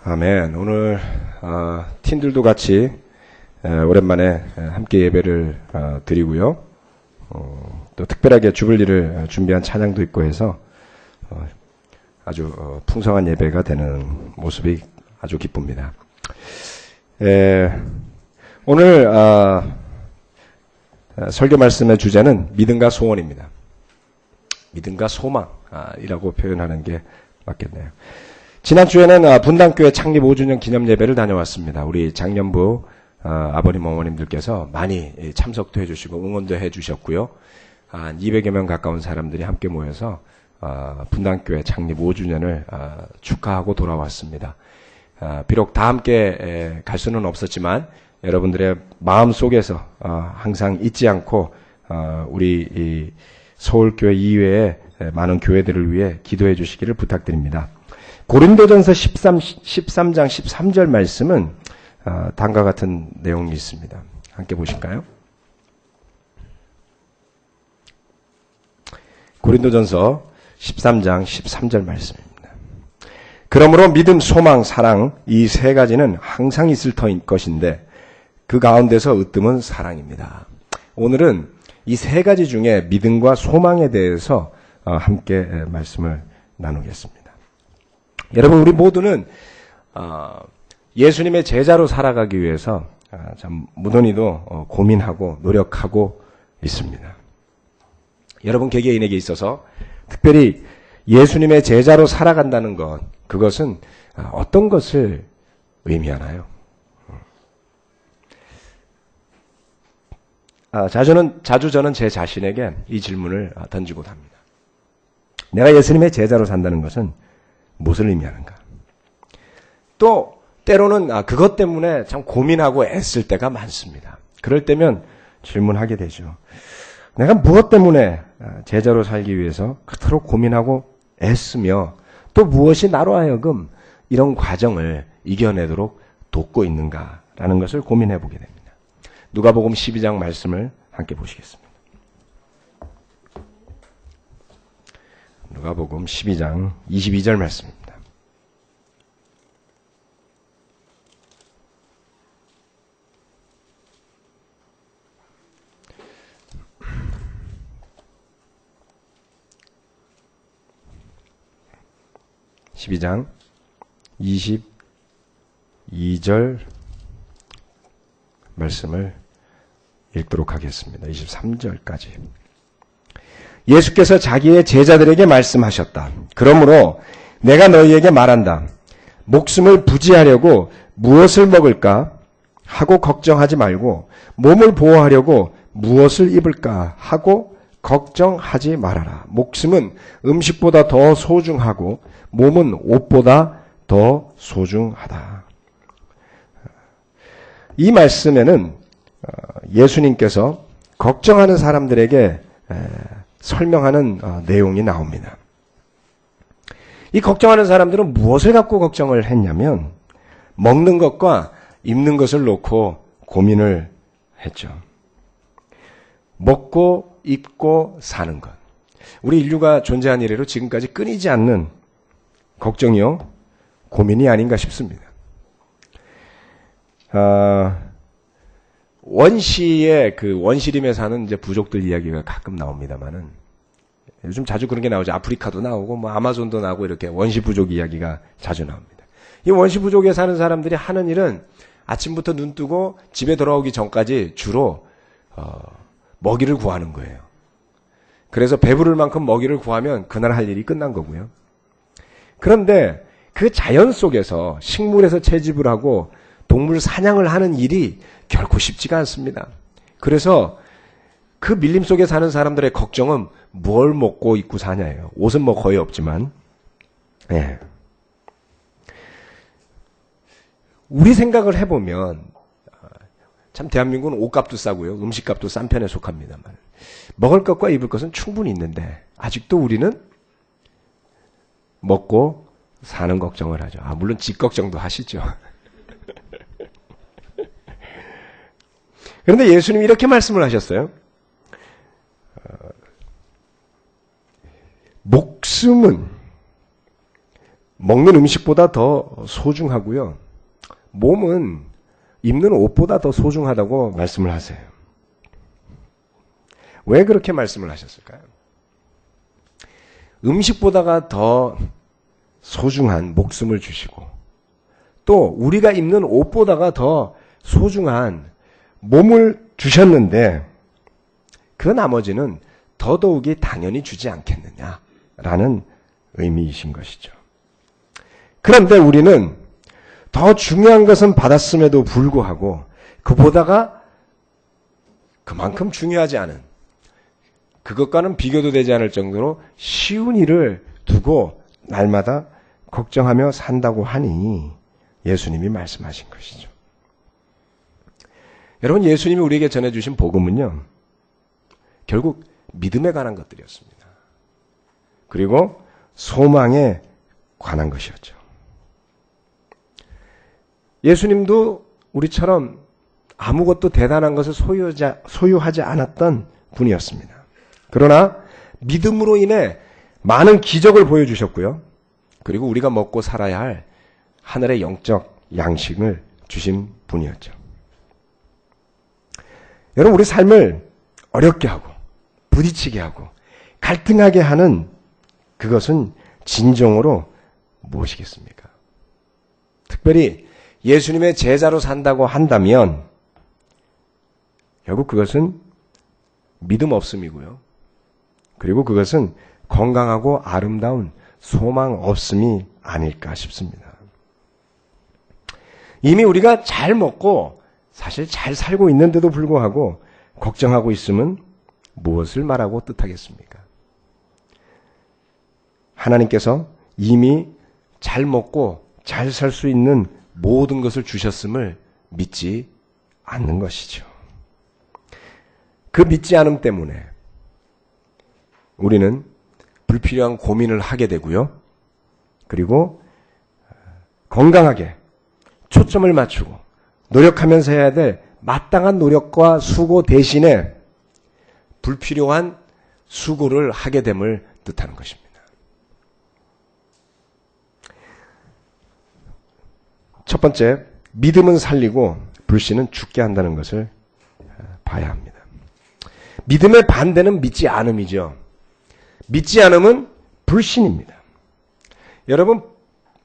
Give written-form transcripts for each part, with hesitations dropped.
아멘. 오늘 팀들도 같이 오랜만에 함께 예배를 드리고요. 또 특별하게 주불리를 준비한 찬양도 있고 해서 아주 풍성한 예배가 되는 모습이 아주 기쁩니다. 오늘 설교 말씀의 주제는 믿음과 소원입니다. 믿음과 소망이라고 표현하는 게 맞겠네요. 지난주에는 분당교회 창립 5주년 기념 예배를 다녀왔습니다. 우리 장년부 아버님 어머님들께서 많이 참석도 해주시고 응원도 해주셨고요. 한 200여 명 가까운 사람들이 함께 모여서 분당교회 창립 5주년을 축하하고 돌아왔습니다. 비록 다 함께 갈 수는 없었지만 여러분들의 마음 속에서 항상 잊지 않고 우리 이 서울교회 이외의 많은 교회들을 위해 기도해 주시기를 부탁드립니다. 고린도전서 13장 13절 말씀은 다음과 같은 내용이 있습니다. 함께 보실까요? 고린도전서 13장 13절 말씀입니다. 그러므로 믿음, 소망, 사랑 이 세 가지는 항상 있을 것인데 그 가운데서 으뜸은 사랑입니다. 오늘은 이 세 가지 중에 믿음과 소망에 대해서 함께 말씀을 나누겠습니다. 여러분, 우리 모두는 예수님의 제자로 살아가기 위해서 참 무던히도 고민하고 노력하고 있습니다. 여러분 개개인에게 있어서 특별히 예수님의 제자로 살아간다는 것, 그것은 어떤 것을 의미하나요? 자주 저는 제 자신에게 이 질문을 던지곤 합니다. 내가 예수님의 제자로 산다는 것은 무엇을 의미하는가? 또 때로는 그것 때문에 참 고민하고 애쓸 때가 많습니다. 그럴 때면 질문하게 되죠. 내가 무엇 때문에 제자로 살기 위해서 그토록 고민하고 애쓰며 또 무엇이 나로 하여금 이런 과정을 이겨내도록 돕고 있는가라는 것을 고민해 보게 됩니다. 누가복음 12장 말씀을 함께 보시겠습니다. 누가복음 12장 22절 말씀입니다. (12장) 22절 말씀을 읽도록 하겠습니다. 23절까지. 예수께서 자기의 제자들에게 말씀하셨다. 그러므로 내가 너희에게 말한다. 목숨을 부지하려고 무엇을 먹을까 하고 걱정하지 말고 몸을 보호하려고 무엇을 입을까 하고 걱정하지 말아라. 목숨은 음식보다 더 소중하고 몸은 옷보다 더 소중하다. 이 말씀에는 예수님께서 걱정하는 사람들에게 설명하는 내용이 나옵니다. 이 걱정하는 사람들은 무엇을 갖고 걱정을 했냐면 먹는 것과 입는 것을 놓고 고민을 했죠. 먹고 입고 사는 것. 우리 인류가 존재한 이래로 지금까지 끊이지 않는 걱정이요, 고민이 아닌가 싶습니다. 원시의 그 원시림에 사는 이제 부족들 이야기가 가끔 나옵니다만은 요즘 자주 그런 게 나오죠. 아프리카도 나오고 뭐 아마존도 나오고 이렇게 원시 부족 이야기가 자주 나옵니다. 이 원시 부족에 사는 사람들이 하는 일은 아침부터 눈 뜨고 집에 돌아오기 전까지 주로 먹이를 구하는 거예요. 그래서 배부를 만큼 먹이를 구하면 그날 할 일이 끝난 거고요. 그런데 그 자연 속에서 식물에서 채집을 하고 동물 사냥을 하는 일이 결코 쉽지가 않습니다. 그래서 그 밀림 속에 사는 사람들의 걱정은 뭘 먹고 입고 사냐예요. 옷은 뭐 거의 없지만. 예. 우리 생각을 해보면 참 대한민국은 옷값도 싸고요. 음식값도 싼 편에 속합니다만 먹을 것과 입을 것은 충분히 있는데 아직도 우리는 먹고 사는 걱정을 하죠. 물론 집 걱정도 하시죠. 그런데 예수님이 이렇게 말씀을 하셨어요. 목숨은 먹는 음식보다 더 소중하고요. 몸은 입는 옷보다 더 소중하다고 말씀을 하세요. 왜 그렇게 말씀을 하셨을까요? 음식보다가 더 소중한 목숨을 주시고 또 우리가 입는 옷보다가 더 소중한 몸을 주셨는데 그 나머지는 더더욱이 당연히 주지 않겠느냐라는 의미이신 것이죠. 그런데 우리는 더 중요한 것은 받았음에도 불구하고 그보다가 그만큼 중요하지 않은 그것과는 비교도 되지 않을 정도로 쉬운 일을 두고 날마다 걱정하며 산다고 하니 예수님이 말씀하신 것이죠. 여러분, 예수님이 우리에게 전해주신 복음은요, 결국 믿음에 관한 것들이었습니다. 그리고 소망에 관한 것이었죠. 예수님도 우리처럼 아무것도 대단한 것을 소유하지 않았던 분이었습니다. 그러나 믿음으로 인해 많은 기적을 보여주셨고요. 그리고 우리가 먹고 살아야 할 하늘의 영적 양식을 주신 분이었죠. 여러분, 우리 삶을 어렵게 하고 부딪히게 하고 갈등하게 하는 그것은 진정으로 무엇이겠습니까? 특별히 예수님의 제자로 산다고 한다면 결국 그것은 믿음 없음이고요. 그리고 그것은 건강하고 아름다운 소망 없음이 아닐까 싶습니다. 이미 우리가 잘 먹고 사실 잘 살고 있는데도 불구하고 걱정하고 있으면 무엇을 말하고 뜻하겠습니까? 하나님께서 이미 잘 먹고 잘 살 수 있는 모든 것을 주셨음을 믿지 않는 것이죠. 그 믿지 않음 때문에 우리는 불필요한 고민을 하게 되고요. 그리고 건강하게 초점을 맞추고 노력하면서 해야 될 마땅한 노력과 수고 대신에 불필요한 수고를 하게 됨을 뜻하는 것입니다. 첫 번째, 믿음은 살리고 불신은 죽게 한다는 것을 봐야 합니다. 믿음의 반대는 믿지 않음이죠. 믿지 않음은 불신입니다. 여러분,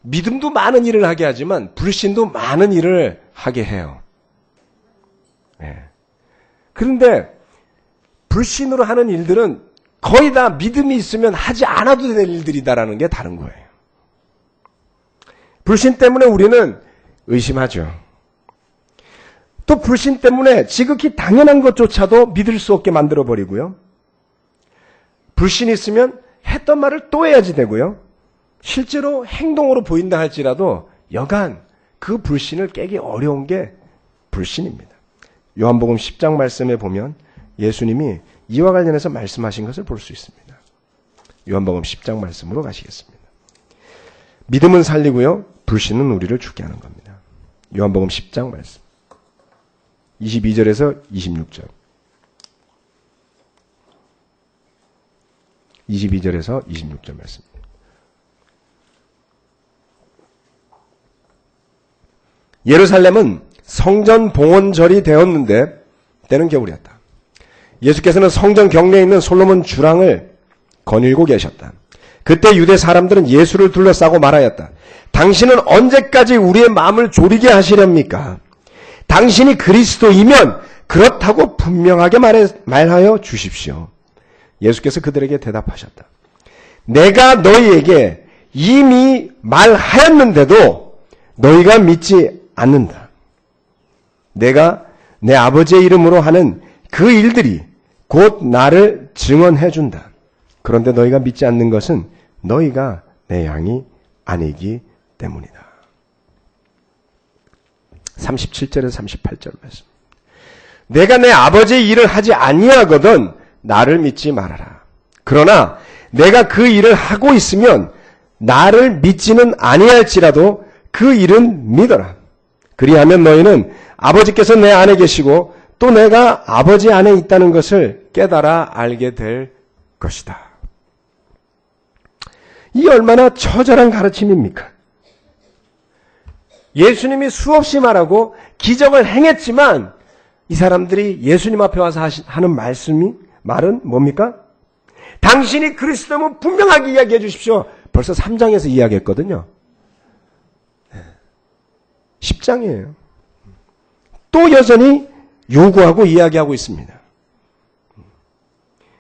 믿음도 많은 일을 하게 하지만 불신도 많은 일을 하게 해요. 네. 그런데 불신으로 하는 일들은 거의 다 믿음이 있으면 하지 않아도 될 일들이다라는 게 다른 거예요. 불신 때문에 우리는 의심하죠. 또 불신 때문에 지극히 당연한 것조차도 믿을 수 없게 만들어버리고요. 불신이 있으면 했던 말을 또 해야지 되고요. 실제로 행동으로 보인다 할지라도 여간 그 불신을 깨기 어려운 게 불신입니다. 요한복음 10장 말씀에 보면 예수님이 이와 관련해서 말씀하신 것을 볼 수 있습니다. 요한복음 10장 말씀으로 가시겠습니다. 믿음은 살리고요. 불신은 우리를 죽게 하는 겁니다. 요한복음 10장 말씀 22절에서 26절 22절에서 26절 말씀입니다. 예루살렘은 성전 봉헌절이 되었는데 때는 겨울이었다. 예수께서는 성전 경내에 있는 솔로몬 주랑을 거닐고 계셨다. 그때 유대 사람들은 예수를 둘러싸고 말하였다. 당신은 언제까지 우리의 마음을 졸이게 하시렵니까? 당신이 그리스도이면 그렇다고 분명하게 말하여 주십시오. 예수께서 그들에게 대답하셨다. 내가 너희에게 이미 말하였는데도 너희가 믿지 않는다. 내가 내 아버지의 이름으로 하는 그 일들이 곧 나를 증언해 준다. 그런데 너희가 믿지 않는 것은 너희가 내 양이 아니기 때문이다. 37절에서 38절 말씀. 내가 내 아버지의 일을 하지 아니하거든 나를 믿지 말아라. 그러나 내가 그 일을 하고 있으면 나를 믿지는 아니할지라도 그 일은 믿어라. 그리하면 너희는 아버지께서 내 안에 계시고 또 내가 아버지 안에 있다는 것을 깨달아 알게 될 것이다. 이 얼마나 처절한 가르침입니까? 예수님이 수없이 말하고 기적을 행했지만 이 사람들이 예수님 앞에 와서 하는 말은 뭡니까? 당신이 그리스도면 분명하게 이야기해 주십시오. 벌써 3장에서 이야기했거든요. 10장이에요. 또 여전히 요구하고 이야기하고 있습니다.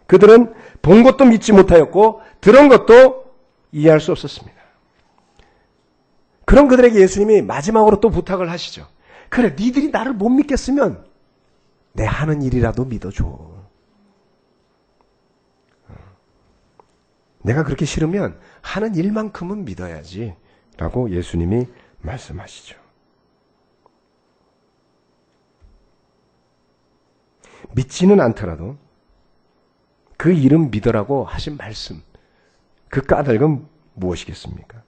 그들은 본 것도 믿지 못하였고 들은 것도 이해할 수 없었습니다. 그런 그들에게 예수님이 마지막으로 또 부탁을 하시죠. 그래, 니들이 나를 못 믿겠으면 내 하는 일이라도 믿어줘. 내가 그렇게 싫으면 하는 일만큼은 믿어야지 라고 예수님이 말씀하시죠. 믿지는 않더라도 그 이름 믿으라고 하신 말씀, 그 까닭은 무엇이겠습니까?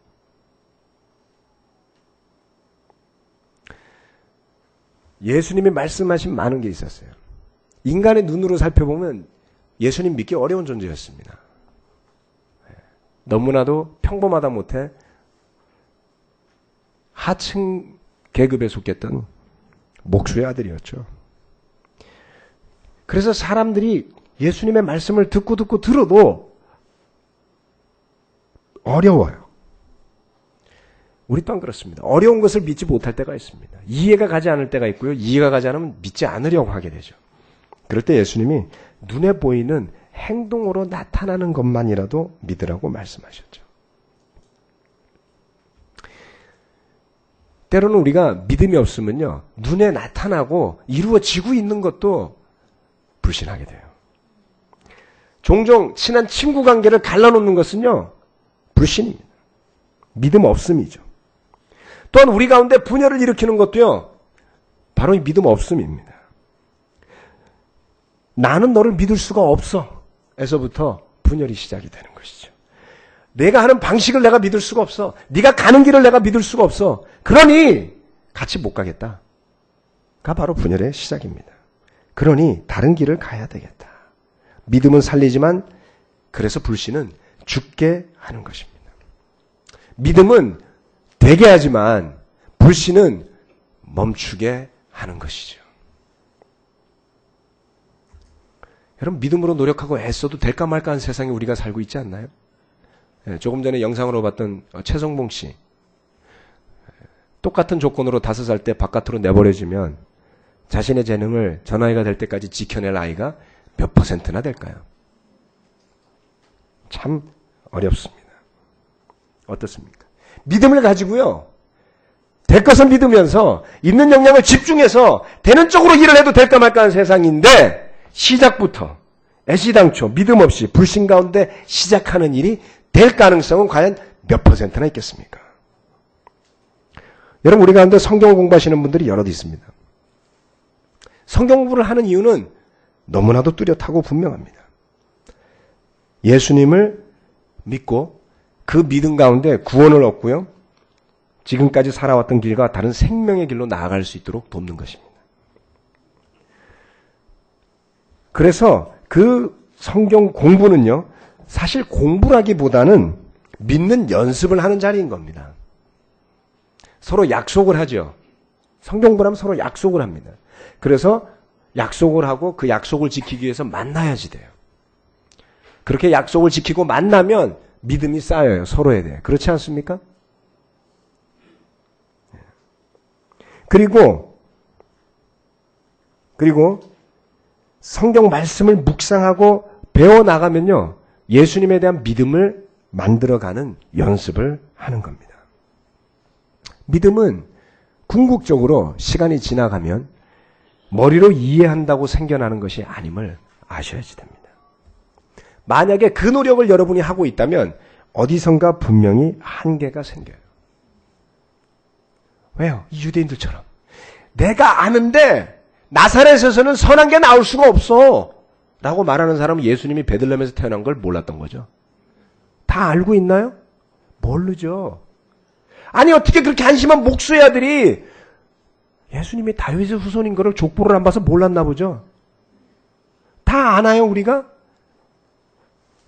예수님이 말씀하신 많은 게 있었어요. 인간의 눈으로 살펴보면 예수님 믿기 어려운 존재였습니다. 너무나도 평범하다 못해 하층 계급에 속했던 목수의 아들이었죠. 그래서 사람들이 예수님의 말씀을 듣고 들어도 어려워요. 우리 또한 그렇습니다. 어려운 것을 믿지 못할 때가 있습니다. 이해가 가지 않을 때가 있고요. 이해가 가지 않으면 믿지 않으려고 하게 되죠. 그럴 때 예수님이 눈에 보이는 행동으로 나타나는 것만이라도 믿으라고 말씀하셨죠. 때로는 우리가 믿음이 없으면요, 눈에 나타나고 이루어지고 있는 것도 불신하게 돼요. 종종 친한 친구 관계를 갈라놓는 것은요, 불신입니다. 믿음 없음이죠. 또한 우리 가운데 분열을 일으키는 것도요, 바로 이 믿음 없음입니다. 나는 너를 믿을 수가 없어 에서부터 분열이 시작이 되는 것이죠. 내가 하는 방식을 내가 믿을 수가 없어. 네가 가는 길을 내가 믿을 수가 없어. 그러니 같이 못 가겠다. 가 바로 분열의 시작입니다. 그러니 다른 길을 가야 되겠다. 믿음은 살리지만 그래서 불신은 죽게 하는 것입니다. 믿음은 되게 하지만 불신은 멈추게 하는 것이죠. 여러분, 믿음으로 노력하고 애써도 될까 말까 하는 세상에 우리가 살고 있지 않나요? 조금 전에 영상으로 봤던 최성봉 씨. 똑같은 조건으로 5살 때 바깥으로 내버려지면 자신의 재능을 저 나이가 될 때까지 지켜낼 아이가 몇 %나 될까요? 참 어렵습니다. 어떻습니까? 믿음을 가지고요, 될 것을 믿으면서 있는 역량을 집중해서 되는 쪽으로 일을 해도 될까 말까 하는 세상인데, 시작부터 애시당초 믿음 없이 불신 가운데 시작하는 일이 될 가능성은 과연 몇 %나 있겠습니까? 여러분, 우리 가운데 성경 공부하시는 분들이 여럿 있습니다. 성경 공부를 하는 이유는 너무나도 뚜렷하고 분명합니다. 예수님을 믿고 그 믿음 가운데 구원을 얻고요, 지금까지 살아왔던 길과 다른 생명의 길로 나아갈 수 있도록 돕는 것입니다. 그래서 그 성경 공부는요, 사실 공부라기보다는 믿는 연습을 하는 자리인 겁니다. 서로 약속을 하죠. 성경 공부하면 서로 약속을 합니다. 그래서 약속을 하고 그 약속을 지키기 위해서 만나야지 돼요. 그렇게 약속을 지키고 만나면 믿음이 쌓여요, 서로에 대해. 그렇지 않습니까? 그리고 성경 말씀을 묵상하고 배워나가면요, 예수님에 대한 믿음을 만들어가는 연습을 하는 겁니다. 믿음은 궁극적으로 시간이 지나가면 머리로 이해한다고 생겨나는 것이 아님을 아셔야지 됩니다. 만약에 그 노력을 여러분이 하고 있다면 어디선가 분명히 한계가 생겨요. 왜요? 이 유대인들처럼. 내가 아는데 나사렛에서는 선한 게 나올 수가 없어 라고 말하는 사람은 예수님이 베들레헴에서 태어난 걸 몰랐던 거죠. 다 알고 있나요? 모르죠. 아니, 어떻게 그렇게 한심한 목수의 아들이 예수님이 다윗의 후손인 거를 족보를 안 봐서 몰랐나 보죠. 다 아나요, 우리가?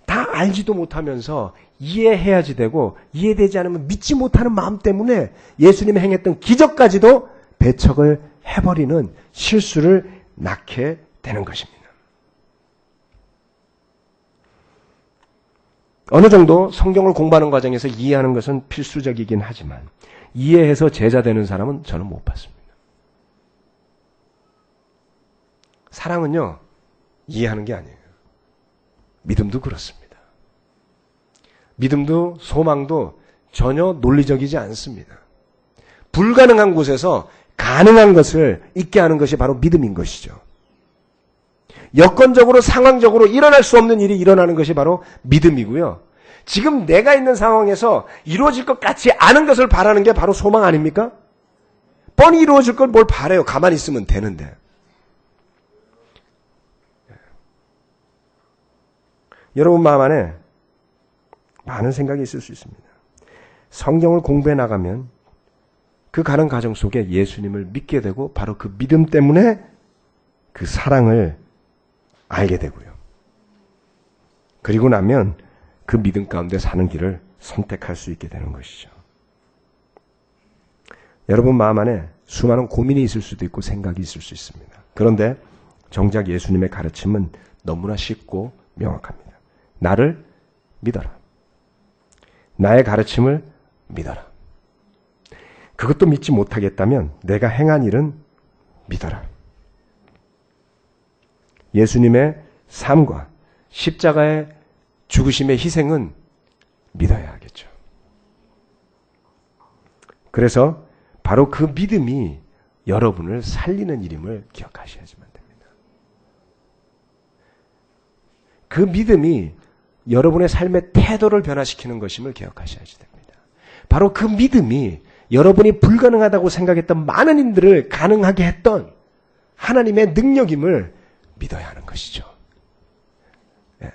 다 알지도 못하면서 이해해야지 되고 이해되지 않으면 믿지 못하는 마음 때문에 예수님이 행했던 기적까지도 배척을 해버리는 실수를 낳게 되는 것입니다. 어느 정도 성경을 공부하는 과정에서 이해하는 것은 필수적이긴 하지만 이해해서 제자 되는 사람은 저는 못 봤습니다. 사랑은요, 이해하는 게 아니에요. 믿음도 그렇습니다. 믿음도 소망도 전혀 논리적이지 않습니다. 불가능한 곳에서 가능한 것을 있게 하는 것이 바로 믿음인 것이죠. 여건적으로 상황적으로 일어날 수 없는 일이 일어나는 것이 바로 믿음이고요. 지금 내가 있는 상황에서 이루어질 것 같지 않은 것을 바라는 게 바로 소망 아닙니까? 뻔히 이루어질 걸 뭘 바라요. 가만히 있으면 되는데. 여러분 마음 안에 많은 생각이 있을 수 있습니다. 성경을 공부해 나가면 그 가는 과정 속에 예수님을 믿게 되고 바로 그 믿음 때문에 그 사랑을 알게 되고요. 그리고 나면 그 믿음 가운데 사는 길을 선택할 수 있게 되는 것이죠. 여러분 마음 안에 수많은 고민이 있을 수도 있고 생각이 있을 수 있습니다. 그런데 정작 예수님의 가르침은 너무나 쉽고 명확합니다. 나를 믿어라. 나의 가르침을 믿어라. 그것도 믿지 못하겠다면 내가 행한 일은 믿어라. 예수님의 삶과 십자가의 죽으심의 희생은 믿어야 하겠죠. 그래서 바로 그 믿음이 여러분을 살리는 일임을 기억하셔야지만 됩니다. 그 믿음이 여러분의 삶의 태도를 변화시키는 것임을 기억하셔야지 됩니다. 바로 그 믿음이 여러분이 불가능하다고 생각했던 많은 일들을 가능하게 했던 하나님의 능력임을 믿어야 하는 것이죠. 예.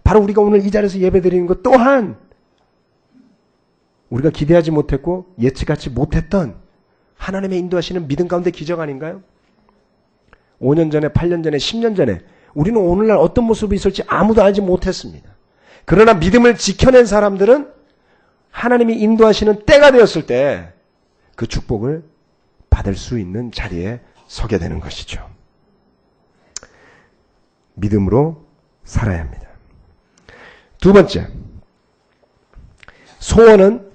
바로 우리가 오늘 이 자리에서 예배드리는 것 또한 우리가 기대하지 못했고 예측하지 못했던 하나님의 인도하시는 믿음 가운데 기적 아닌가요? 5년 전에, 8년 전에, 10년 전에 우리는 오늘날 어떤 모습이 있을지 아무도 알지 못했습니다. 그러나 믿음을 지켜낸 사람들은 하나님이 인도하시는 때가 되었을 때 그 축복을 받을 수 있는 자리에 서게 되는 것이죠. 믿음으로 살아야 합니다. 두 번째, 소원은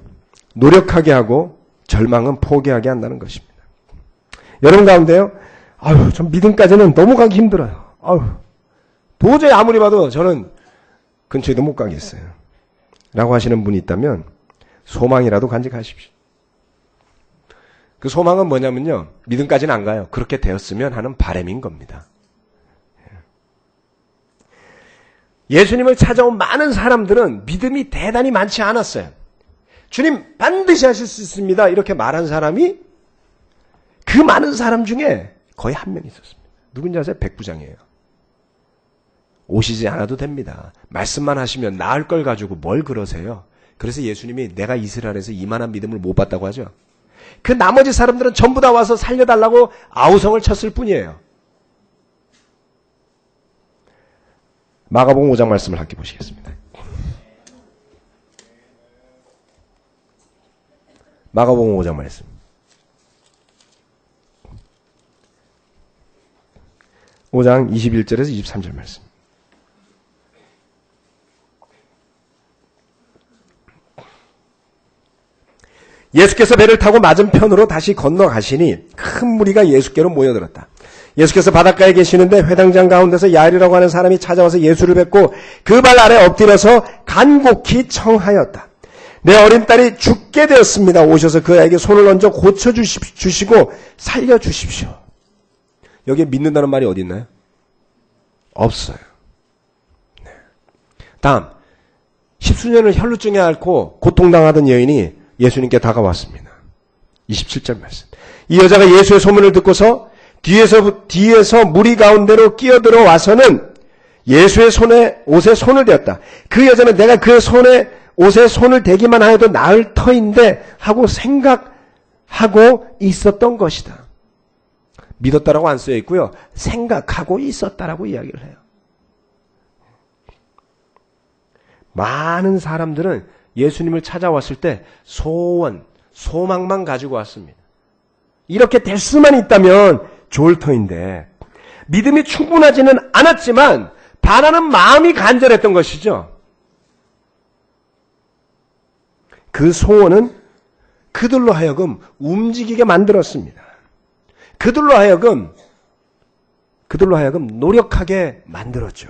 노력하게 하고 절망은 포기하게 한다는 것입니다. 여러분 가운데요, 전 믿음까지는 너무 가기 힘들어요. 도저히 아무리 봐도 저는 근처에도 못 가겠어요. 라고 하시는 분이 있다면 소망이라도 간직하십시오. 그 소망은 뭐냐면요, 믿음까지는 안 가요. 그렇게 되었으면 하는 바람인 겁니다. 예수님을 찾아온 많은 사람들은 믿음이 대단히 많지 않았어요. 주님 반드시 하실 수 있습니다. 이렇게 말한 사람이 그 많은 사람 중에 거의 한 명 있었습니다. 누군지 아세요? 백부장이에요. 오시지 않아도 됩니다. 말씀만 하시면 나을 걸 가지고 뭘 그러세요? 그래서 예수님이 내가 이스라엘에서 이만한 믿음을 못 봤다고 하죠. 그 나머지 사람들은 전부 다 와서 살려달라고 아우성을 쳤을 뿐이에요. 마가복음 5장 말씀을 함께 보시겠습니다. 마가복음 5장 말씀. (5장) 21절에서 23절 말씀. 예수께서 배를 타고 맞은편으로 다시 건너가시니 큰 무리가 예수께로 모여들었다. 예수께서 바닷가에 계시는데 회당장 가운데서 야일이라고 하는 사람이 찾아와서 예수를 뵙고 그 발 아래 엎드려서 간곡히 청하였다. 내 어린 딸이 죽게 되었습니다. 오셔서 그 아이에게 손을 얹어 고쳐주시고 살려주십시오. 여기에 믿는다는 말이 어디 있나요? 없어요. 네. 다음, 십수년을 혈루증에 앓고 고통당하던 여인이 예수님께 다가왔습니다. 27절 말씀. 이 여자가 예수의 소문을 듣고서 뒤에서 무리 가운데로 끼어들어 와서는 예수의 옷에 손을 대었다. 그 여자는 내가 그의 옷에 손을 대기만 하여도 나을 터인데 하고 생각하고 있었던 것이다. 믿었다라고 안 쓰여 있고요. 생각하고 있었다라고 이야기를 해요. 많은 사람들은 예수님을 찾아왔을 때 소원, 소망만 가지고 왔습니다. 이렇게 될 수만 있다면 좋을 터인데 믿음이 충분하지는 않았지만 바라는 마음이 간절했던 것이죠. 그 소원은 그들로 하여금 움직이게 만들었습니다. 그들로 하여금 노력하게 만들었죠.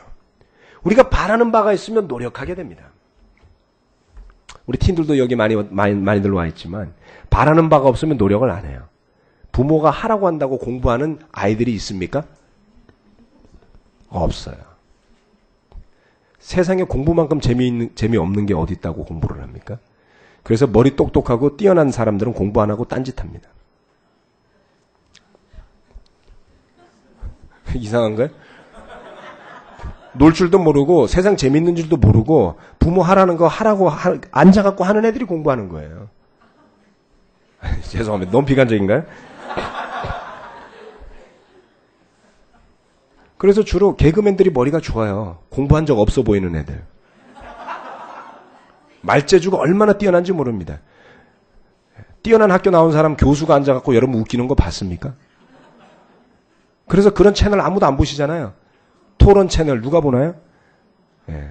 우리가 바라는 바가 있으면 노력하게 됩니다. 우리 팀들도 여기 많이들 와 있지만 바라는 바가 없으면 노력을 안 해요. 부모가 하라고 한다고 공부하는 아이들이 있습니까? 없어요. 세상에 공부만큼 재미없는 게 어디 있다고 공부를 합니까? 그래서 머리 똑똑하고 뛰어난 사람들은 공부 안 하고 딴짓합니다. 이상한가요? 놀 줄도 모르고 세상 재밌는 줄도 모르고 부모 하라는 거 하라고 앉아갖고 하는 애들이 공부하는 거예요. 죄송합니다. 너무 비관적인가요? 그래서 주로 개그맨들이 머리가 좋아요. 공부한 적 없어 보이는 애들. 말재주가 얼마나 뛰어난지 모릅니다. 뛰어난 학교 나온 사람 교수가 앉아갖고 여러분 웃기는 거 봤습니까? 그래서 그런 채널 아무도 안 보시잖아요. 토론 채널 누가 보나요? 예.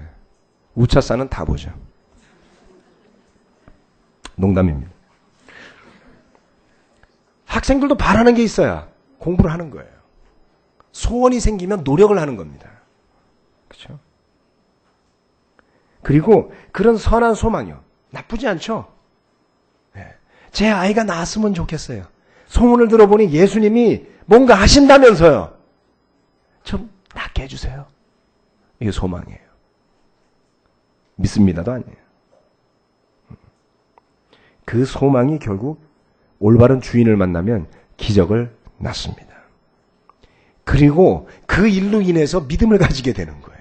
우차사는 다 보죠. 농담입니다. 학생들도 바라는 게 있어야 공부를 하는 거예요. 소원이 생기면 노력을 하는 겁니다. 그렇죠? 그리고 그런 선한 소망이요. 나쁘지 않죠? 예. 제 아이가 낳았으면 좋겠어요. 소문을 들어보니 예수님이 뭔가 하신다면서요. 좀 낫게 해주세요. 이게 소망이에요. 믿습니다도 아니에요. 그 소망이 결국 올바른 주인을 만나면 기적을 낳습니다. 그리고 그 일로 인해서 믿음을 가지게 되는 거예요.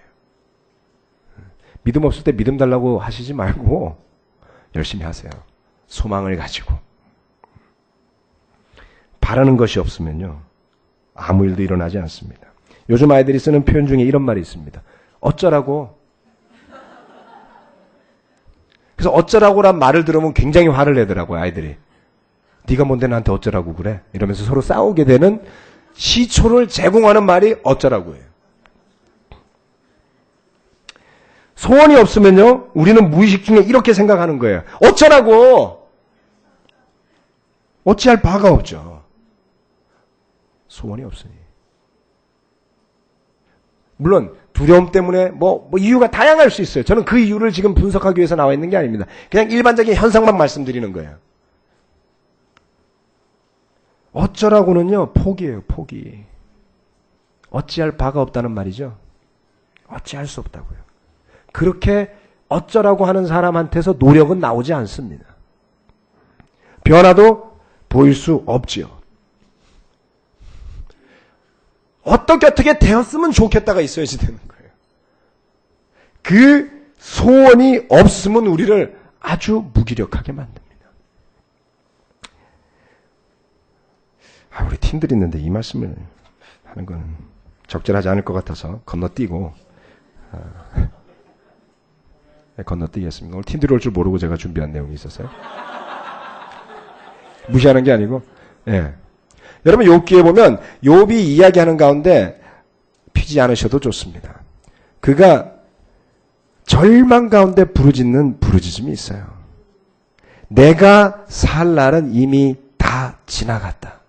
믿음 없을 때 믿음 달라고 하시지 말고 열심히 하세요. 소망을 가지고. 바라는 것이 없으면요. 아무 일도 일어나지 않습니다. 요즘 아이들이 쓰는 표현 중에 이런 말이 있습니다. 어쩌라고. 그래서 어쩌라고란 말을 들으면 굉장히 화를 내더라고요, 아이들이. 네가 뭔데 나한테 어쩌라고 그래? 이러면서 서로 싸우게 되는 시초를 제공하는 말이 어쩌라고예요. 소원이 없으면요, 우리는 무의식 중에 이렇게 생각하는 거예요. 어쩌라고! 어찌할 바가 없죠. 소원이 없으니. 물론 두려움 때문에 뭐 이유가 다양할 수 있어요. 저는 그 이유를 지금 분석하기 위해서 나와 있는 게 아닙니다. 그냥 일반적인 현상만 말씀드리는 거예요. 어쩌라고는요, 포기예요, 포기. 어찌할 바가 없다는 말이죠. 어찌할 수 없다고요. 그렇게 어쩌라고 하는 사람한테서 노력은 나오지 않습니다. 변화도 보일 수 없지요. 어떻게 되었으면 좋겠다가 있어야지 되는 거예요. 그 소원이 없으면 우리를 아주 무기력하게 만듭니다. 우리 팀들이 있는데 이 말씀을 하는 건 적절하지 않을 것 같아서 건너뛰고 건너뛰겠습니다. 오늘 팀들이 올 줄 모르고 제가 준비한 내용이 있었어요. 무시하는 게 아니고, 예. 여러분 욥기에 보면 욥이 이야기하는 가운데 피지 않으셔도 좋습니다. 그가 절망 가운데 부르짖는 부르짖음이 있어요. 내가 살 날은 이미 다 지나갔다.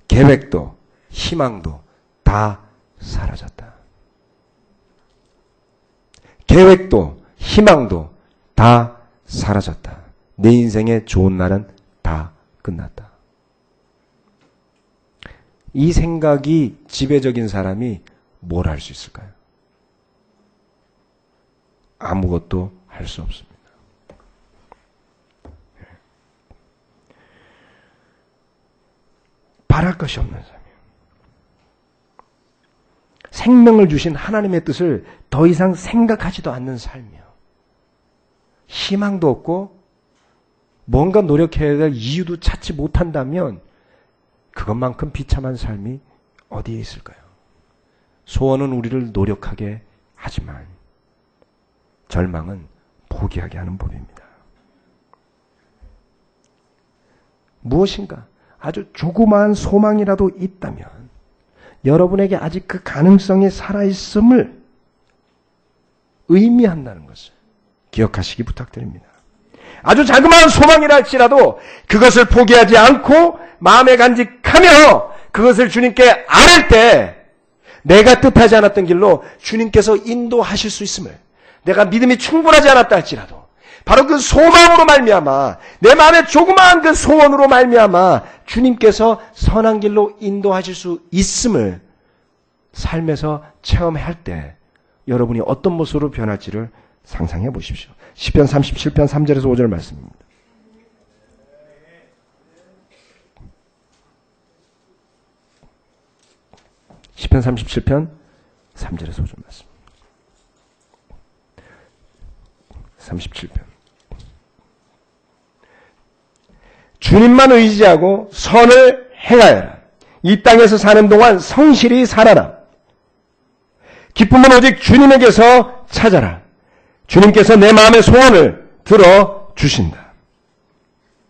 계획도 희망도 다 사라졌다. 계획도 희망도 다 사라졌다. 내 인생의 좋은 날은 다 끝났다. 이 생각이 지배적인 사람이 뭘 할 수 있을까요? 아무것도 할 수 없습니다. 바랄 것이 없는 삶이에요. 생명을 주신 하나님의 뜻을 더 이상 생각하지도 않는 삶이요. 희망도 없고 뭔가 노력해야 될 이유도 찾지 못한다면 그것만큼 비참한 삶이 어디에 있을까요? 소원은 우리를 노력하게 하지만 절망은 포기하게 하는 법입니다. 무엇인가 아주 조그마한 소망이라도 있다면 여러분에게 아직 그 가능성이 살아있음을 의미한다는 것을 기억하시기 부탁드립니다. 아주 자그마한 소망이라 할지라도 그것을 포기하지 않고 마음에 간직하며 그것을 주님께 아뢰 때 내가 뜻하지 않았던 길로 주님께서 인도하실 수 있음을, 내가 믿음이 충분하지 않았다 할지라도 바로 그 소망으로 말미암아, 내 마음의 조그마한 그 소원으로 말미암아 주님께서 선한 길로 인도하실 수 있음을 삶에서 체험할 때 여러분이 어떤 모습으로 변할지를 상상해 보십시오. 시편 37편 3절에서 5절 말씀입니다. 시편 37편 3절에서 5절 말씀. 37편. 주님만 의지하고 선을 행하여라. 이 땅에서 사는 동안 성실히 살아라. 기쁨은 오직 주님에게서 찾아라. 주님께서 내 마음의 소원을 들어주신다.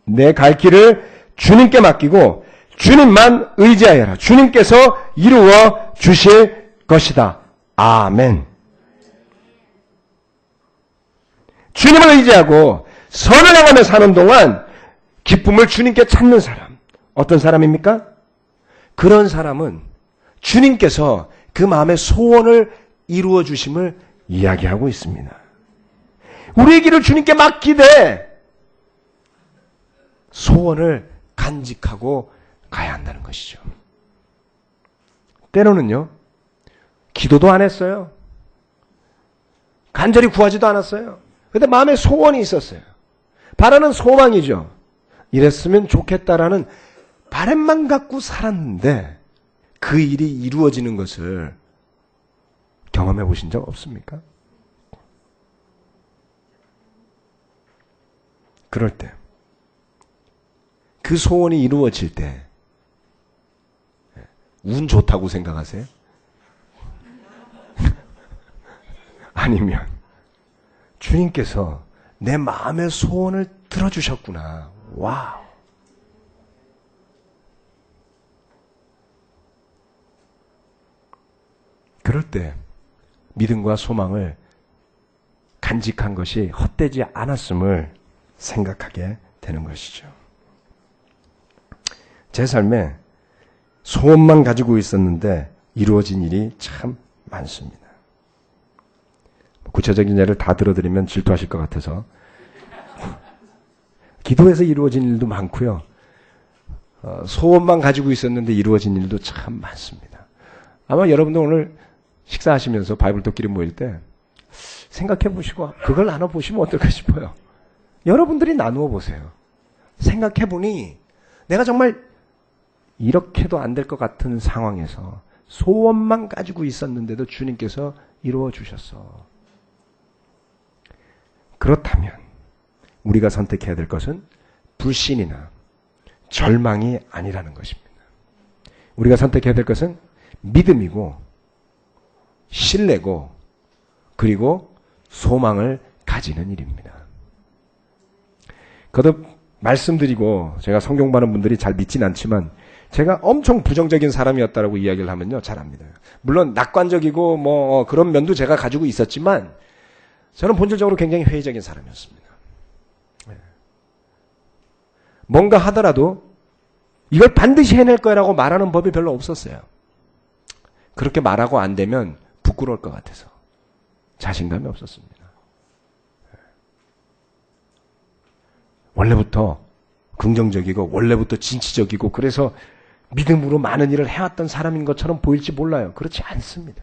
내 갈 길을 주님께 맡기고 주님만 의지하여라. 주님께서 이루어 주실 것이다. 아멘. 주님을 의지하고 선을 행하며 사는 동안 기쁨을 주님께 찾는 사람. 어떤 사람입니까? 그런 사람은 주님께서 그 마음의 소원을 이루어 주심을 이야기하고 있습니다. 우리의 길을 주님께 맡기되 소원을 간직하고 가야 한다는 것이죠. 때로는요, 기도도 안 했어요. 간절히 구하지도 않았어요. 그런데 마음에 소원이 있었어요. 바라는 소망이죠. 이랬으면 좋겠다라는 바람만 갖고 살았는데 그 일이 이루어지는 것을 경험해 보신 적 없습니까? 그럴 때, 그 소원이 이루어질 때 운 좋다고 생각하세요? 아니면 주님께서 내 마음의 소원을 들어주셨구나. 와우. 그럴 때 믿음과 소망을 간직한 것이 헛되지 않았음을 생각하게 되는 것이죠. 제 삶에 소원만 가지고 있었는데 이루어진 일이 참 많습니다. 구체적인 예를 다 들어드리면 질투하실 것 같아서 기도해서 이루어진 일도 많고요. 소원만 가지고 있었는데 이루어진 일도 참 많습니다. 아마 여러분도 오늘 식사하시면서 바이블도끼리 모일 때 생각해 보시고 그걸 나눠보시면 어떨까 싶어요. 여러분들이 나누어 보세요. 생각해 보니 내가 정말 이렇게도 안 될 것 같은 상황에서 소원만 가지고 있었는데도 주님께서 이루어 주셨어. 그렇다면 우리가 선택해야 될 것은 불신이나 절망이 아니라는 것입니다. 우리가 선택해야 될 것은 믿음이고 신뢰고 그리고 소망을 가지는 일입니다. 거듭 말씀드리고 제가 성경 보는 분들이 잘 믿진 않지만 제가 엄청 부정적인 사람이었다라고 이야기를 하면요, 잘 압니다. 물론 낙관적이고 뭐 그런 면도 제가 가지고 있었지만 저는 본질적으로 굉장히 회의적인 사람이었습니다. 뭔가 하더라도 이걸 반드시 해낼 거라고 말하는 법이 별로 없었어요. 그렇게 말하고 안 되면 부끄러울 것 같아서 자신감이 없었습니다. 원래부터 긍정적이고 원래부터 진취적이고 그래서 믿음으로 많은 일을 해왔던 사람인 것처럼 보일지 몰라요. 그렇지 않습니다.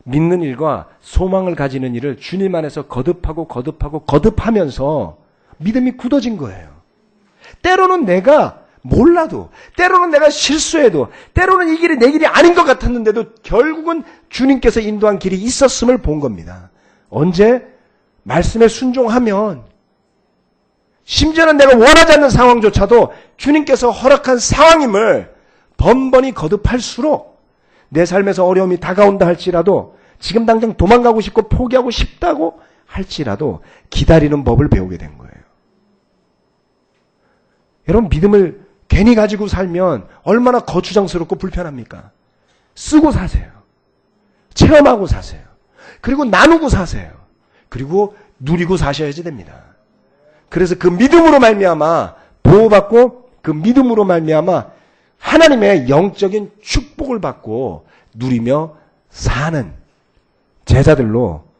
믿는 일과 소망을 가지는 일을 주님 안에서 거듭하면서 믿음이 굳어진 거예요. 때로는 내가 몰라도, 때로는 내가 실수해도, 때로는 이 길이 내 길이 아닌 것 같았는데도 결국은 주님께서 인도한 길이 있었음을 본 겁니다. 언제? 말씀에 순종하면, 심지어는 내가 원하지 않는 상황조차도 주님께서 허락한 상황임을 번번이 거듭할수록 내 삶에서 어려움이 다가온다 할지라도 지금 당장 도망가고 싶고 포기하고 싶다고 할지라도 기다리는 법을 배우게 된 거예요. 여러분, 믿음을 괜히 가지고 살면 얼마나 거추장스럽고 불편합니까? 쓰고 사세요. 체험하고 사세요. 그리고 나누고 사세요. 그리고 누리고 사셔야지 됩니다. 그래서 그 믿음으로 말미암아 보호받고 그 믿음으로 말미암아 하나님의 영적인 축복을 받고 누리며 사는 제자들로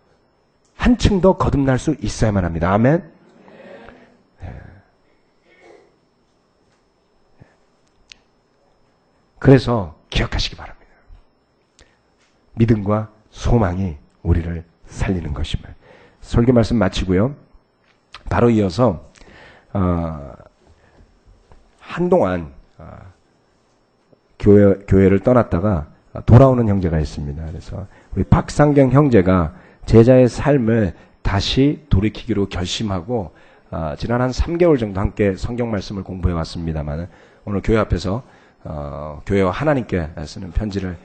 한층 더 거듭날 수 있어야만 합니다. 아멘. 그래서 기억하시기 바랍니다. 믿음과 소망이 우리를 살리는 것임을. 설교 말씀 마치고요. 바로 이어서 한동안 교회를 떠났다가 돌아오는 형제가 있습니다. 그래서 우리 박상경 형제가 제자의 삶을 다시 돌이키기로 결심하고 지난 한 3개월 정도 함께 성경 말씀을 공부해 왔습니다만 오늘 교회 앞에서 교회와 하나님께 쓰는 편지를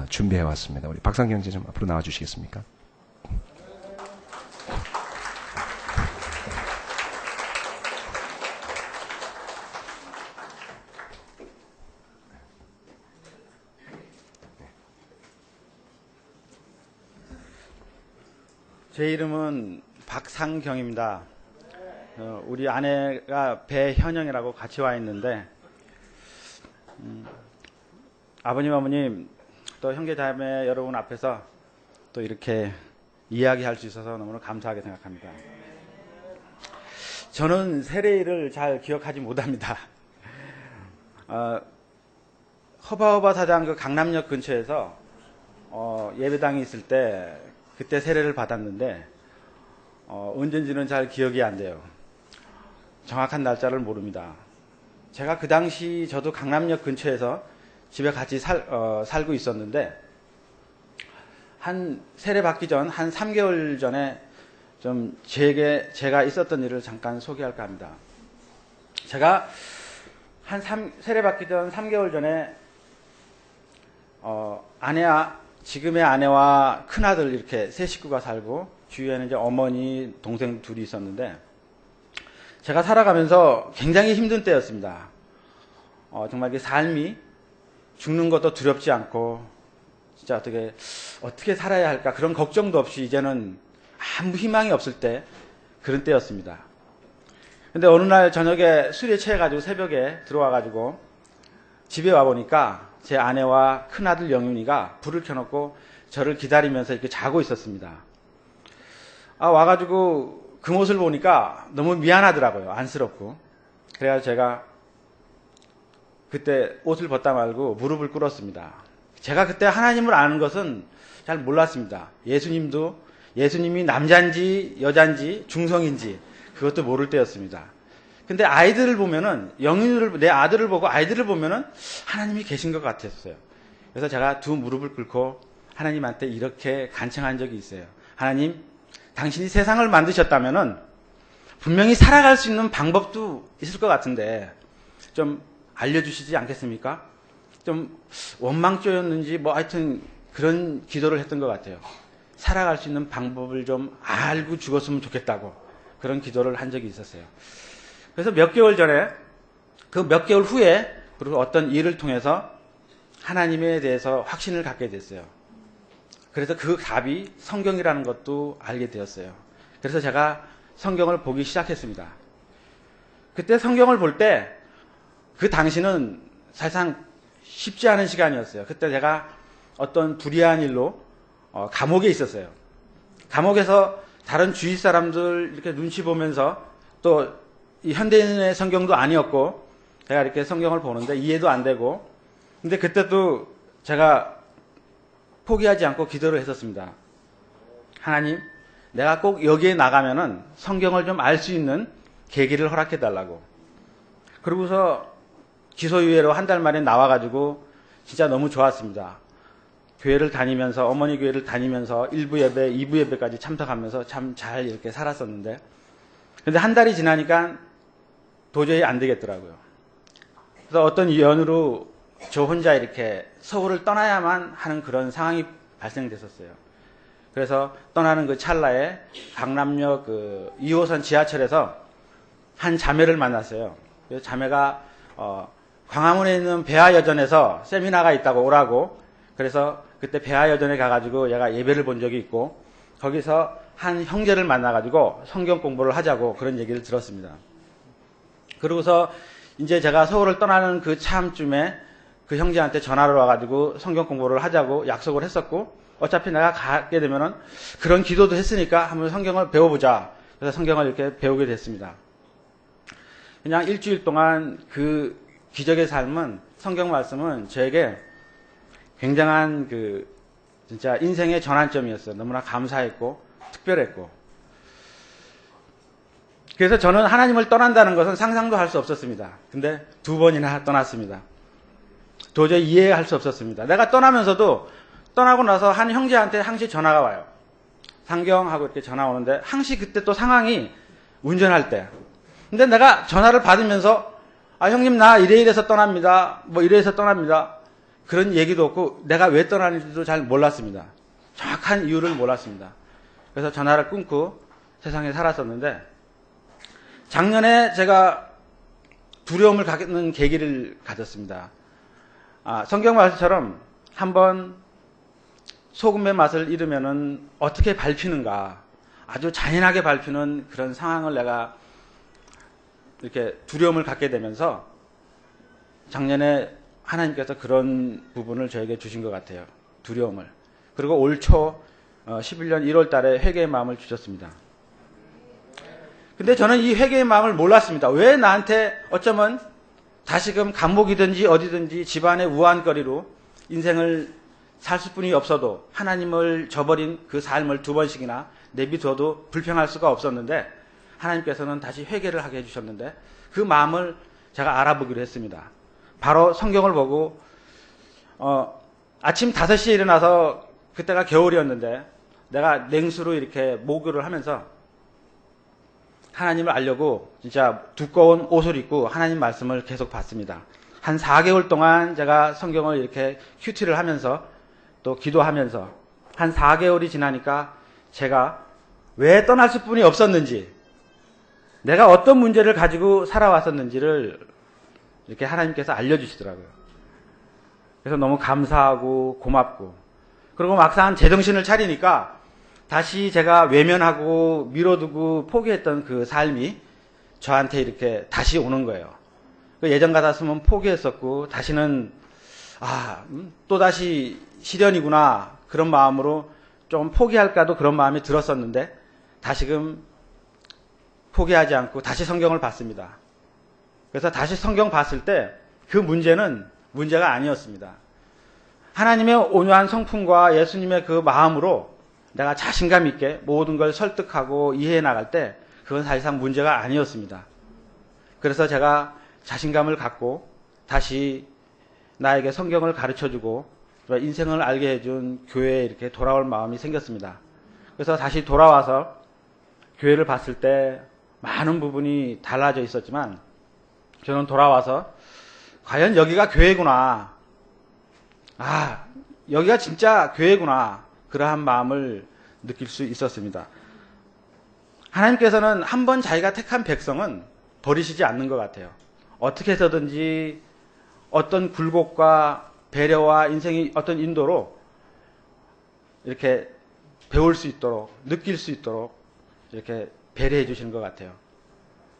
준비해 왔습니다. 우리 박상경 형제 좀 앞으로 나와 주시겠습니까? 제 이름은 박상경입니다. 우리 아내가 배현영이라고 같이 와 있는데 아버님, 어머님, 또 형제 자매 여러분 앞에서 또 이렇게 이야기할 수 있어서 너무나 감사하게 생각합니다. 저는 세례일을 잘 기억하지 못합니다. 허바허바 사장 그 강남역 근처에서 예배당이 있을 때 그때 세례를 받았는데 언젠지는 잘 기억이 안 돼요. 정확한 날짜를 모릅니다. 제가 그 당시 저도 강남역 근처에서 집에 같이 살고 있었는데 한 세례 받기 전 한 3개월 전에 좀 제가 있었던 일을 잠깐 소개할까 합니다. 제가 세례 받기 전 3개월 전에 지금의 아내와 큰아들 이렇게 세 식구가 살고 주위에는 이제 어머니, 동생 둘이 있었는데 제가 살아가면서 굉장히 힘든 때였습니다. 정말 삶이 죽는 것도 두렵지 않고 진짜 어떻게 살아야 할까 그런 걱정도 없이 이제는 아무 희망이 없을 때 그런 때였습니다. 근데 어느 날 저녁에 술에 취해가지고 새벽에 들어와가지고 집에 와보니까 제 아내와 큰아들 영윤이가 불을 켜놓고 저를 기다리면서 이렇게 자고 있었습니다. 와가지고 그 모습을 보니까 너무 미안하더라고요. 안쓰럽고. 그래서 제가 그때 옷을 벗다 말고 무릎을 꿇었습니다. 제가 그때 하나님을 아는 것은 잘 몰랐습니다. 예수님이 남자인지 여자인지 중성인지 그것도 모를 때였습니다. 근데 아이들을 보면은 내 아들을 보고 아이들을 보면은 하나님이 계신 것 같았어요. 그래서 제가 두 무릎을 꿇고 하나님한테 이렇게 간청한 적이 있어요. 하나님, 당신이 세상을 만드셨다면은 분명히 살아갈 수 있는 방법도 있을 것 같은데 좀 알려주시지 않겠습니까? 좀 원망조였는지 하여튼 그런 기도를 했던 것 같아요. 살아갈 수 있는 방법을 좀 알고 죽었으면 좋겠다고 그런 기도를 한 적이 있었어요. 그래서 몇 개월 전에 그 몇 개월 후에 그리고 어떤 일을 통해서 하나님에 대해서 확신을 갖게 됐어요. 그래서 그 답이 성경이라는 것도 알게 되었어요. 그래서 제가 성경을 보기 시작했습니다. 그때 성경을 볼 때 그 당시는 사실상 쉽지 않은 시간이었어요. 그때 제가 어떤 불의한 일로 감옥에 있었어요. 감옥에서 다른 주위 사람들 이렇게 눈치 보면서 또 이 현대인의 성경도 아니었고 제가 이렇게 성경을 보는데 이해도 안 되고 근데 그때도 제가 포기하지 않고 기도를 했었습니다. 하나님, 내가 꼭 여기에 나가면은 성경을 좀 알 수 있는 계기를 허락해 달라고. 그러고서 기소유예로 한 달 만에 나와가지고 진짜 너무 좋았습니다. 교회를 다니면서 어머니 교회를 다니면서 1부 예배, 2부 예배까지 참석하면서 참 잘 이렇게 살았었는데 근데 한 달이 지나니까 도저히 안 되겠더라고요. 그래서 어떤 연유로 저 혼자 이렇게 서울을 떠나야만 하는 그런 상황이 발생됐었어요. 그래서 떠나는 그 찰나에 강남역 그 2호선 지하철에서 한 자매를 만났어요. 그 자매가 광화문에 있는 배아여전에서 세미나가 있다고 오라고, 그래서 그때 배아여전에 가가지고 얘가 예배를 본 적이 있고, 거기서 한 형제를 만나가지고 성경 공부를 하자고 그런 얘기를 들었습니다. 그러고서 이제 제가 서울을 떠나는 그 차쯤에 그 형제한테 전화를 와가지고 성경 공부를 하자고 약속을 했었고, 어차피 내가 가게 되면은 그런 기도도 했으니까 한번 성경을 배워보자. 그래서 성경을 이렇게 배우게 됐습니다. 그냥 일주일 동안 그 기적의 삶은, 성경 말씀은 저에게 굉장한 그 진짜 인생의 전환점이었어요. 너무나 감사했고 특별했고. 그래서 저는 하나님을 떠난다는 것은 상상도 할 수 없었습니다. 근데 2번이나 떠났습니다. 도저히 이해할 수 없었습니다. 내가 떠나면서도, 떠나고 나서 한 형제한테 항시 전화가 와요. 상경하고 이렇게 전화 오는데, 항시 그때 또 상황이 운전할 때. 근데 내가 전화를 받으면서, 형님 나 이래서 떠납니다. 뭐 이래서 떠납니다. 그런 얘기도 없고 내가 왜 떠나는지도 잘 몰랐습니다. 정확한 이유를 몰랐습니다. 그래서 전화를 끊고 세상에 살았었는데, 작년에 제가 두려움을 갖는 계기를 가졌습니다. 성경 말씀처럼 한번 소금의 맛을 잃으면은 어떻게 밟히는가, 아주 잔인하게 밟히는 그런 상황을 내가 이렇게 두려움을 갖게 되면서 작년에 하나님께서 그런 부분을 저에게 주신 것 같아요. 두려움을. 그리고 올 초 11년 1월 달에 회개의 마음을 주셨습니다. 근데 저는 이 회개의 마음을 몰랐습니다. 왜 나한테 어쩌면 다시금 감옥이든지 어디든지 집안의 우환거리로 인생을 살 수뿐이 없어도 하나님을 저버린 그 삶을 2번씩이나 내비둬도 불평할 수가 없었는데, 하나님께서는 다시 회개를 하게 해주셨는데, 그 마음을 제가 알아보기로 했습니다. 바로 성경을 보고 아침 5시에 일어나서, 그때가 겨울이었는데 내가 냉수로 이렇게 목욕을 하면서 하나님을 알려고 진짜 두꺼운 옷을 입고 하나님 말씀을 계속 봤습니다. 한 4개월 동안 제가 성경을 이렇게 큐티를 하면서 또 기도하면서, 한 4개월이 지나니까 제가 왜 떠날 수뿐이 없었는지, 내가 어떤 문제를 가지고 살아왔었는지를 이렇게 하나님께서 알려주시더라고요. 그래서 너무 감사하고 고맙고, 그리고 막상 제정신을 차리니까 다시 제가 외면하고 미뤄두고 포기했던 그 삶이 저한테 이렇게 다시 오는 거예요. 예전 같았으면 포기했었고 다시는 또다시 시련이구나 그런 마음으로 좀 포기할까도 그런 마음이 들었었는데, 다시금 포기하지 않고 다시 성경을 봤습니다. 그래서 다시 성경 봤을 때 그 문제는 문제가 아니었습니다. 하나님의 온유한 성품과 예수님의 그 마음으로 내가 자신감 있게 모든 걸 설득하고 이해해 나갈 때 그건 사실상 문제가 아니었습니다. 그래서 제가 자신감을 갖고 다시 나에게 성경을 가르쳐주고 인생을 알게 해준 교회에 이렇게 돌아올 마음이 생겼습니다. 그래서 다시 돌아와서 교회를 봤을 때 많은 부분이 달라져 있었지만, 저는 돌아와서 과연 여기가 교회구나, 여기가 진짜 교회구나, 그러한 마음을 느낄 수 있었습니다. 하나님께서는 한번 자기가 택한 백성은 버리시지 않는 것 같아요. 어떻게 해서든지 어떤 굴곡과 배려와 인생의 어떤 인도로 이렇게 배울 수 있도록, 느낄 수 있도록 이렇게 배려해 주시는 것 같아요.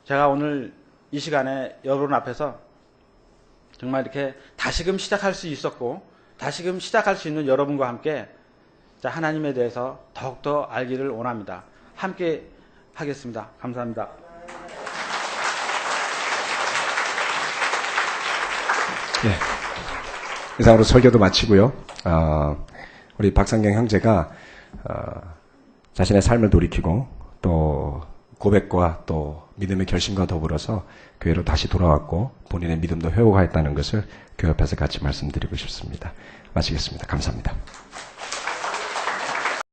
제가 오늘 이 시간에 여러분 앞에서 정말 이렇게 다시금 시작할 수 있었고, 다시금 시작할 수 있는 여러분과 함께 하나님에 대해서 더욱더 알기를 원합니다. 함께 하겠습니다. 감사합니다. 네. 이상으로 설교도 마치고요. 우리 박상경 형제가 자신의 삶을 돌이키고 또 고백과 또 믿음의 결심과 더불어서 교회로 다시 돌아왔고 본인의 믿음도 회복하였다는 것을 교회 앞에서 같이 말씀드리고 싶습니다. 마치겠습니다. 감사합니다.